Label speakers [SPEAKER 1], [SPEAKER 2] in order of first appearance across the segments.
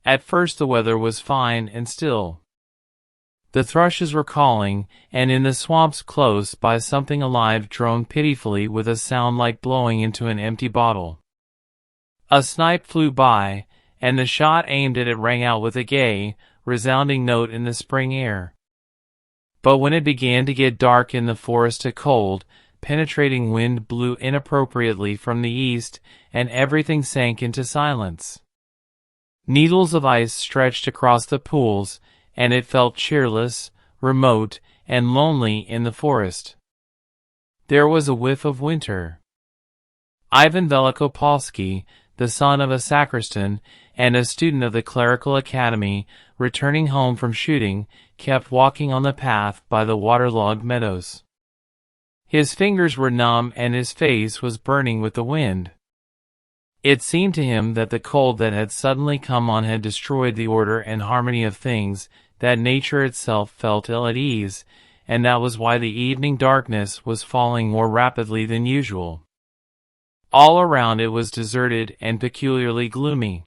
[SPEAKER 1] At first the weather was fine and still. The thrushes were calling, and in the swamps close by something alive droned pitifully with a sound like blowing into an empty bottle. A snipe flew by, and the shot aimed at it rang out with a gay, resounding note in the spring air. But when it began to get dark in the forest, a cold, penetrating wind blew inappropriately from the east, and everything sank into silence. Needles of ice stretched across the pools, and it felt cheerless, remote, and lonely in the forest. There was a whiff of winter. Ivan Velikopolsky, the son of a sacristan, and a student of the clerical academy, returning home from shooting, kept walking on the path by the waterlogged meadows. His fingers were numb and his face was burning with the wind. It seemed to him that the cold that had suddenly come on had destroyed the order and harmony of things, that nature itself felt ill at ease, and that was why the evening darkness was falling more rapidly than usual. All around it was deserted and peculiarly gloomy.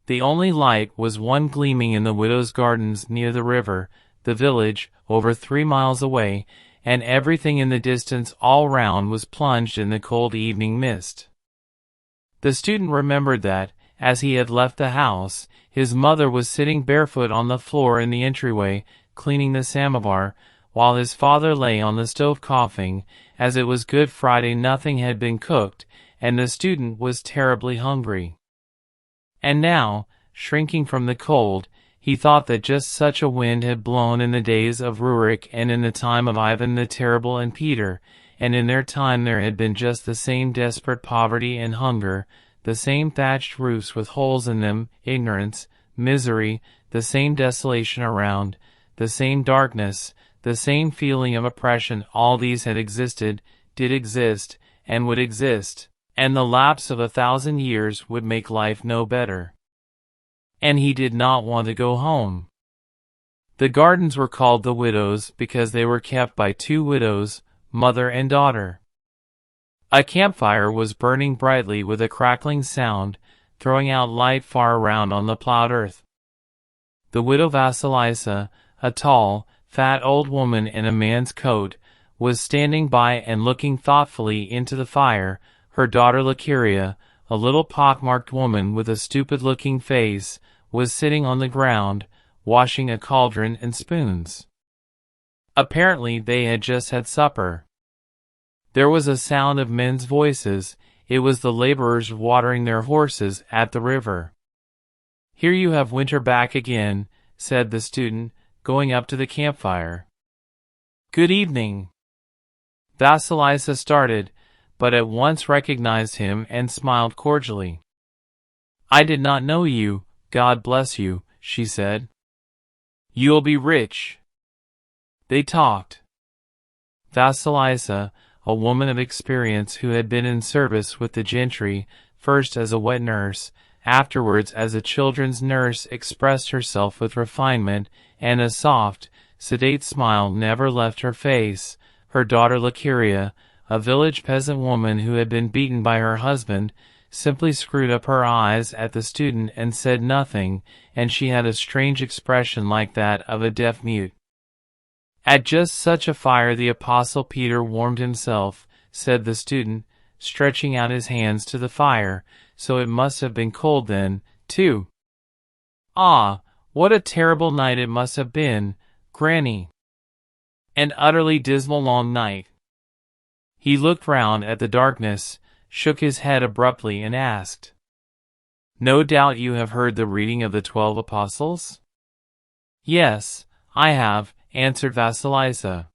[SPEAKER 1] The only light was one gleaming in the widow's gardens near the river, the village, over 3 miles away, and everything in the distance all round was plunged in the cold evening mist. The student remembered that, as he had left the house, his mother was sitting barefoot on the floor in the entryway, cleaning the samovar, while his father lay on the stove coughing. As it was Good Friday, nothing had been cooked, and the student was terribly hungry. And now, shrinking from the cold, he thought that just such a wind had blown in the days of Rurik and in the time of Ivan the Terrible and Peter, and in their time there had been just the same desperate poverty and hunger, the same thatched roofs with holes in them, ignorance, misery, the same desolation around, the same darkness, the same feeling of oppression. All these had existed, did exist, and would exist, and the lapse of 1,000 years would make life no better. And he did not want to go home. The gardens were called the Widow's because they were kept by 2 widows, mother and daughter. A campfire was burning brightly with a crackling sound, throwing out light far around on the plowed earth. The widow Vasilisa, a tall, fat old woman in a man's coat, was standing by and looking thoughtfully into the fire. Her daughter Lukeria, a little pockmarked woman with a stupid-looking face, was sitting on the ground, washing a cauldron and spoons. Apparently they had just had supper. There was a sound of men's voices. It was the laborers watering their horses at the river. "Here you have winter back again," said the student, going up to the campfire. "Good evening." Vasilisa started, but at once recognized him and smiled cordially. "I did not know you, God bless you," she said. "You'll be rich." They talked. Vasilisa, a woman of experience who had been in service with the gentry, first as a wet nurse, afterwards as a children's nurse, expressed herself with refinement, and a soft, sedate smile never left her face. Her daughter Lukeria, a village peasant woman who had been beaten by her husband, simply screwed up her eyes at the student and said nothing, and she had a strange expression like that of a deaf mute. "At just such a fire the Apostle Peter warmed himself," said the student, stretching out his hands to the fire, "so it must have been cold then, too. Ah, what a terrible night it must have been, Granny. An utterly dismal long night." He looked round at the darkness, shook his head abruptly and asked, "No doubt you have heard the reading of the 12 Apostles?" "Yes, I have," answered Vasilisa.